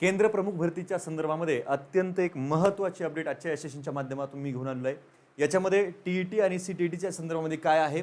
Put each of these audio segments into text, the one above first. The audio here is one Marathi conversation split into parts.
केंद्र प्रमुख भरतीच्या संदर्भामध्ये अत्यंत एक महत्त्वाची अपडेट आजच्या या सेशनच्या माध्यमातून मी घेऊन आलेलो आहे। याच्यामध्ये टीईटी आणि सीटीईटीच्या संदर्भामध्ये काय आहे,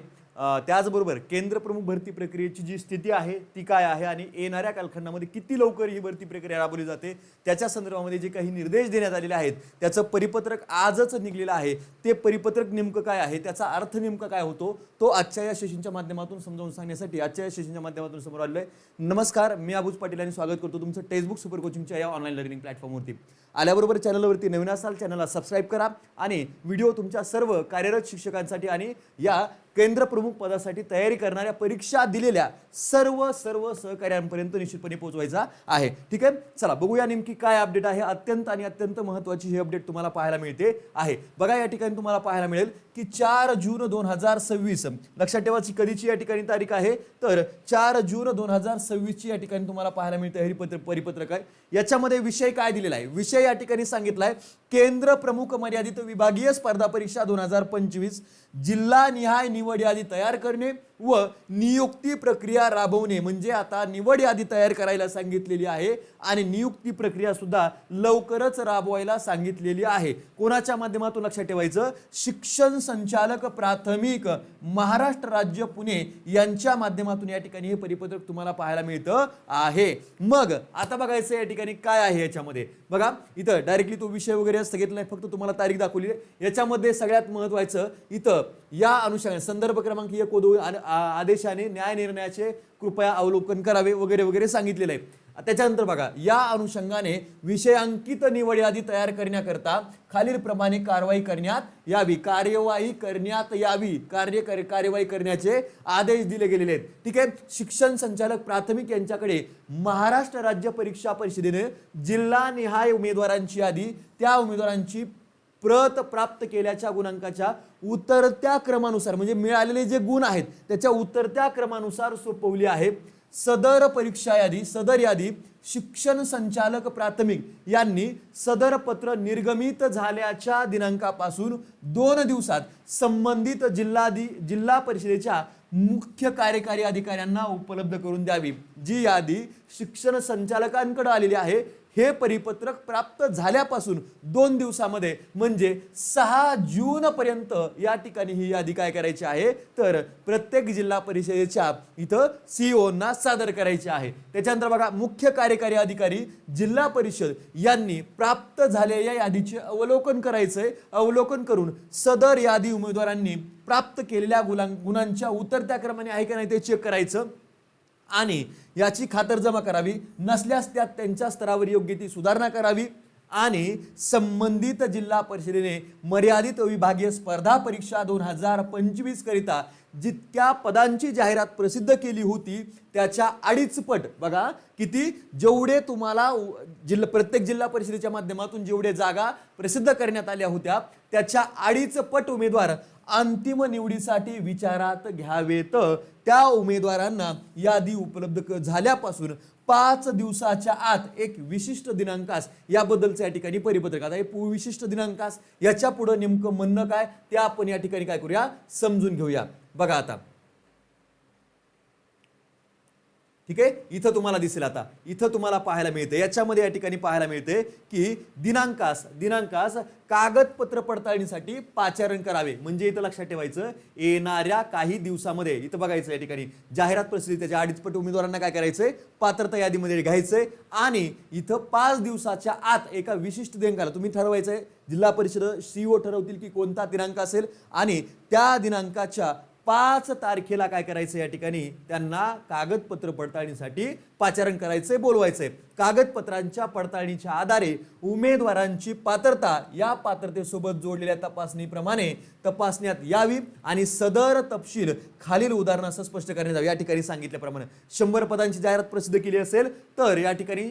त्याचबरोबर केंद्र प्रमुख भरती प्रक्रियेची जी स्थिती आहे ती काय आहे आणि येणाऱ्या कालखंडामध्ये किती लवकर ही भरती प्रक्रिया राबवली जाते त्याच्या संदर्भामध्ये जे काही निर्देश देण्यात आलेले आहेत त्याचं परिपत्रक आजच निघलेलं आहे। ते परिपत्रक नेमकं काय आहे, त्याचा अर्थ नेमका काय होतो, तो आजच्या या सेशनच्या माध्यमातून समजावून सांगण्यासाठी आजच्या या सेशनच्या माध्यमातून समोर आलेलो आहे। नमस्कार, मी अबूज पाटील आणि स्वागत करतो तुमचं टेक्स्टबुक सुपर कोचिंगच्या या ऑनलाईन लर्निंग प्लॅटफॉर्मवरती। आल्याबरोबर चॅनलवरती नवीन असाल चॅनलला सबस्क्राइब करा आणि व्हिडिओ तुमच्या सर्व कार्यरत शिक्षकांसाठी आणि या केंद्र प्रमुख पदासाठी तयारी करणाऱ्या परीक्षा दिलेल्या सर्व सहकार्यांपर्यंत निश्चितपणे पोहोचवायचा आहे। ठीक आहे, चला बघूया नेमकी काय अपडेट आहे। अत्यंत महत्त्वाची ही अपडेट तुम्हाला पाहायला मिळते आहे। बघा या ठिकाणी तुम्हाला पाहायला मिळेल की 4 जून 2026 लक्षात ठेवायची कधीची या ठिकाणी तारीख आहे, तर 4 जून 2026 ची या ठिकाणी तुम्हाला पाहायला मिळते हे परिपत्रक आहे। याच्यामध्ये विषय काय दिलेला आहे, विषय या ठिकाणी सांगितला आहे केंद्र प्रमुख मर्यादित विभागीय स्पर्धा परीक्षा 2025 जिल्हा निहाय निवड यादी तयार करणे व नियुक्ती प्रक्रिया राबवणे। म्हणजे आता निवड यादी तयार करायला सांगितलेली आहे आणि नियुक्ती प्रक्रिया सुद्धा लवकरच राबवायला सांगितलेली आहे। कोणाच्या माध्यमातून लक्षात ठेवायचं, शिक्षण संचालक प्राथमिक महाराष्ट्र राज्य पुणे यांच्या माध्यमातून या ठिकाणी हे परिपत्रक तुम्हाला पाहायला मिळतं आहे। मग आता बघायचं या ठिकाणी काय आहे याच्यामध्ये, बघा इथं डायरेक्टली तो विषय वगैरे असं घेतला नाही, फक्त तुम्हाला तारीख दाखवली आहे। याच्यामध्ये सगळ्यात महत्त्वाचं इथं या अनुषंगाने संदर्भ क्रमांक 1 व 2 आदेशाने न्याय निर्णयाचे कृपया अवलोकन करावे वगैरे वगैरे सांगितलेलं आहे। त्याच्यानंतर बघा या अनुषंगाने विषयांकित निवड यादी तयार करण्याकरता खालील प्रमाणे कार्यवाही करण्यात करण्याचे आदेश दिले गेलेले आहेत। ठीक आहे, शिक्षण संचालक प्राथमिक यांच्याकडे महाराष्ट्र राज्य परीक्षा परिषदेने जिल्हा निहाय उमेदवारांची यादी त्या उमेदवारांची प्रत प्राप्त केल्याच्या गुणांकाच्या उतरत्या क्रमानुसार म्हणजे मिळालेले जे गुण आहेत त्याच्या उतरत्या क्रमानुसार सोपवली आहे। सदर परीक्षा यादी सदर यादी शिक्षण संचालक प्राथमिक यांनी सदर पत्र निर्गमित झाल्याच्या दिनांकापासून 2 दिवसात संबंधित जिल्हा परिषदेच्या मुख्य कार्यकारी अधिकाऱ्यांना उपलब्ध करून द्यावी। जी यादी शिक्षण संचालकांकडे आलेली आहे हे परिपत्रक प्राप्त झाल्यापासून 2 दिवसामध्ये म्हणजे 6 जून पर्यंत या ठिकाणी ही यादी काय करायची आहे, तर प्रत्येक जिल्हा परिषदेच्या इथं सीईओना सादर करायची आहे। त्याच्यानंतर बघा मुख्य कार्यकारी अधिकारी जिल्हा परिषद यांनी प्राप्त झालेल्या यादीचे अवलोकन करायचंय। अवलोकन करून सदर यादी उमेदवारांनी प्राप्त केलेल्या गुणांच्या उतरत्या क्रमाने आहे का नाही ते चेक करायचं आणि याची खातरजमा करावी, नसल्यास त्यात त्यांच्या स्तरावर योग्य ती सुधारणा करावी आणि संबंधित जिल्हा परिषदेने मर्यादित विभागीय स्पर्धा परीक्षा 2025 करिता जितक्या पदांची जाहिरात प्रसिद्ध केली होती त्याच्या 2.5 पट, बघा किती, जेवढे तुम्हाला प्रत्येक जिल्हा परिषदेच्या माध्यमातून जेवढे जागा प्रसिद्ध करण्यात आल्या होत्या त्याच्या 2.5 पट उमेदवार अंतिम निवडीसाठी विचारात घ्यावेत। त्या उमेदवारांना यादी उपलब्ध झाल्यापासून 5 दिवसाच्या आत एक विशिष्ट दिनांकास याबद्दलचं या ठिकाणी परिपत्रक, आता हे विशिष्ट दिनांकास याच्या पुढे नेमकं म्हणणं काय ते आपण या ठिकाणी काय करूया, समजून घेऊया। बघा आता ठीक आहे, इथं तुम्हाला दिसेल, आता इथं तुम्हाला पाहायला मिळते याच्यामध्ये या ठिकाणी पाहायला मिळते की दिनांकास कागदपत्र पडताळणीसाठी पाचारण करावे। म्हणजे इथं लक्षात ठेवायचं येणाऱ्या काही दिवसामध्ये इथं बघायचं या ठिकाणी जाहिरात प्रसिद्धी त्याच्या 2.5 पट उमेदवारांना काय करायचंय, पात्रता यादीमध्ये घ्यायचंय आणि इथं 5 दिवसाच्या आत एका विशिष्ट दिनांकाला तुम्ही ठरवायचंय, जिल्हा परिषद सीईओ ठरवतील की कोणता दिनांक असेल आणि त्या दिनांकाच्या 5 तारखेला काय करायचं या ठिकाणी त्यांना कागदपत्र पडताळणीसाठी पाचारण करायचंय, बोलवायचंय। कागदपत्रांच्या पडताळणीच्या आधारे उमेदवारांची पात्रता या पात्रतेसोबत जोडलेल्या तपासणीप्रमाणे तपासण्यात यावी आणि सदर तपशील खालील उदाहरणासह स्पष्ट करण्यात यावी। या ठिकाणी सांगितल्याप्रमाणे 100 पदांची जाहिरात प्रसिद्ध केली असेल तर या ठिकाणी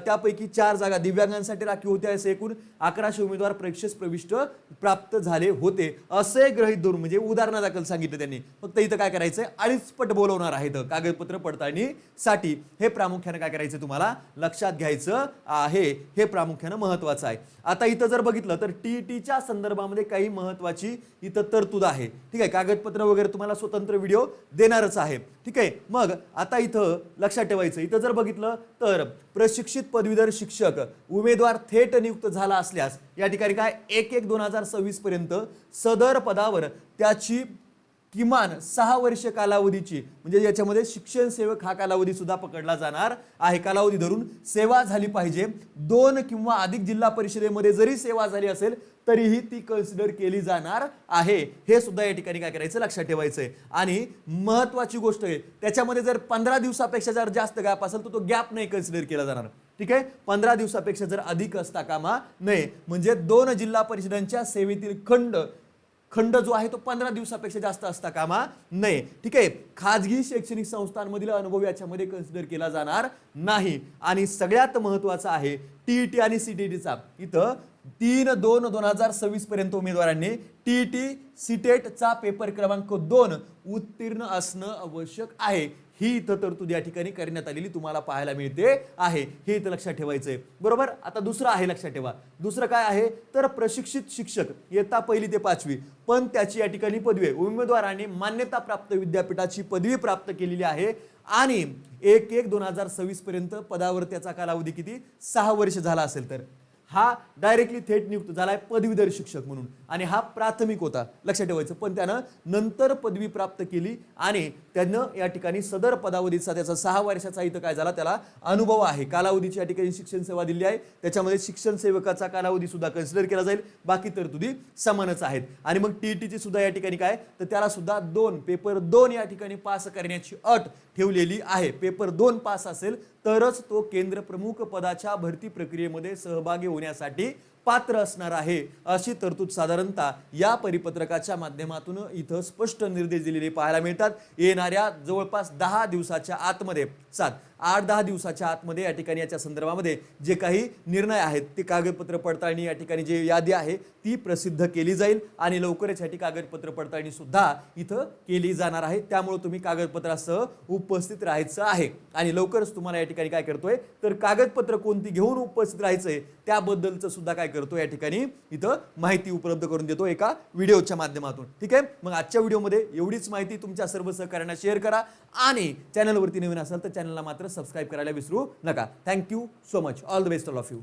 त्यापैकी 4 जागा दिव्यांगांसाठी राखीव होत्या, असे एकूण 1100 उमेदवार परीक्षेस प्रविष्ट प्राप्त झाले होते असे गृहीत धरून, म्हणजे उदाहरणादाखल सांगितलं त्यांनी। पक्षांनी फक्त इथं काय करायचंय, 2.5 पट बोलवणार आहेत कागदपत्र पडताळणीसाठी. हे प्रामुख्याने काय करायचं तुम्हाला लक्षात घ्यायचं आहे, हे प्रामुख्याने महत्वाचं आहे. आता इथं जर बघितलं तर टीईटीच्या संदर्भामध्ये काही महत्वाची इथं तरतूद आहे. ठीक आहे, कागदपत्र वगैरे तुम्हाला स्वतंत्र व्हिडिओ देणारच आहे. ठीक आहे, मग आता इथं लक्षात ठेवायचं, इथं जर बघितलं तर प्रशिक्षित पदवीधर शिक्षक उमेदवार थेट नियुक्त झाला असल्यास या ठिकाणी काय 1/1/2026 पर्यंत सदर पदावर त्याची किमान 6 वर्ष कालावधीची, म्हणजे याच्यामध्ये शिक्षण सेवक हा कालावधी सुद्धा पकडला जाणार आहे. कालावधी धरून सेवा झाली पाहिजे. 2 किंवा अधिक जिल्हा परिषदेमध्ये जरी सेवा झाली असेल तरीही ती कन्सिडर केली जाणार आहे. हे सुद्धा या ठिकाणी काय करायचं लक्षात ठेवायचंय. आणि महत्वाची गोष्ट आहे, त्याच्यामध्ये जर 15 दिवसापेक्षा जर जास्त गॅप असेल तर तो गॅप नाही कन्सिडर केला जाणार. ठीक आहे, 15 दिवसापेक्षा जर अधिक असता कामा नये. म्हणजे 2 जिल्हा परिषदांच्या सेवेतील खंड जो आहे तो 15 दिवसापेक्षा जास्त असता कामा नये. ठीक आहे, खाजगी शैक्षणिक संस्थांमधील अनुभव याच्यामध्ये कन्सिडर केला जाणार नाही. आणि सगळ्यात महत्वाचं आहे टीईटी आणि सीटीईटीचा, इथं 3/2/2026 पर्यंत उमेदवारांनी टीईटी सीटेटचा पेपर क्रमांक 2 उत्तीर्ण असणं आवश्यक आहे. ही इथं तरतूद या ठिकाणी करण्यात आलेली तुम्हाला पाहायला मिळते आहे. हे इथं लक्षात ठेवायचंय. बरोबर, आता दुसरं आहे, लक्षात ठेवा. दुसरं काय आहे तर प्रशिक्षित शिक्षक इयत्ता 1ली ते 5वी पण त्याची या ठिकाणी पदवी आहे. उमेदवारांनी मान्यता प्राप्त विद्यापीठाची पदवी प्राप्त केलेली आहे आणि 1/1/2026 पर्यंत पदावर त्याचा कालावधी किती 6 वर्ष झाला असेल तर हा डायरेक्टली थेट नियुक्त झालाय पदवीधर शिक्षक म्हणून. आणि हा प्राथमिक होता, लक्षात ठेवायचं. पण त्यानं नंतर पदवी प्राप्त केली आणि त्यानं या ठिकाणी सदर पदावधीचा त्याचा 6 वर्षाचा इथं काय झाला त्याला अनुभव आहे. कालावधीची या ठिकाणी शिक्षण सेवा दिली आहे, त्याच्यामध्ये शिक्षण सेवकाचा कालावधी सुद्धा कन्सिडर केला जाईल. बाकी तरतुदी समानच आहेत. आणि मग टीईटीची सुद्धा या ठिकाणी काय तर त्याला सुद्धा पेपर 2 या ठिकाणी पास करण्याची अट ठेवलेली आहे. पेपर 2 पास असेल तरच तो केंद्र प्रमुख पदाच्या भरती प्रक्रियेमध्ये सहभागी होण्यासाठी पात्र असणार आहे. अशी तरतूद साधारणतः या परिपत्रकाच्या माध्यमातून इथं स्पष्ट निर्देश दिलेले पाहायला मिळतात. येणाऱ्या जवळपास 10 दिवसाच्या आतमध्ये 8-10 दिवसाच्या आतमध्ये या ठिकाणी याच्या संदर्भामध्ये जे काही निर्णय आहेत ते कागदपत्र पडताळणी या ठिकाणी जे यादी आहे ती प्रसिद्ध केली जाईल आणि लवकरच याची कागदपत्र पडताळणी सुद्धा इथं केली जाणार आहे. त्यामुळे तुम्ही कागदपत्रासह उपस्थित राहायचं आहे. आणि लवकरच तुम्हाला या ठिकाणी काय करतोय तर कागदपत्र कोणती घेऊन उपस्थित राहायचंय त्याबद्दलचं सुद्धा काय करतो या ठिकाणी इथं माहिती उपलब्ध करून देतो एका व्हिडिओच्या माध्यमातून. ठीक आहे, मग आजच्या व्हिडिओमध्ये एवढीच माहिती तुमच्या सर्व सहकार्यांना शेअर करा आणि चॅनलवरती नवीन असाल तर चॅनलला मात्र सबस्क्राइब करायला विसरू नका. Thank you so much. All the best all of you.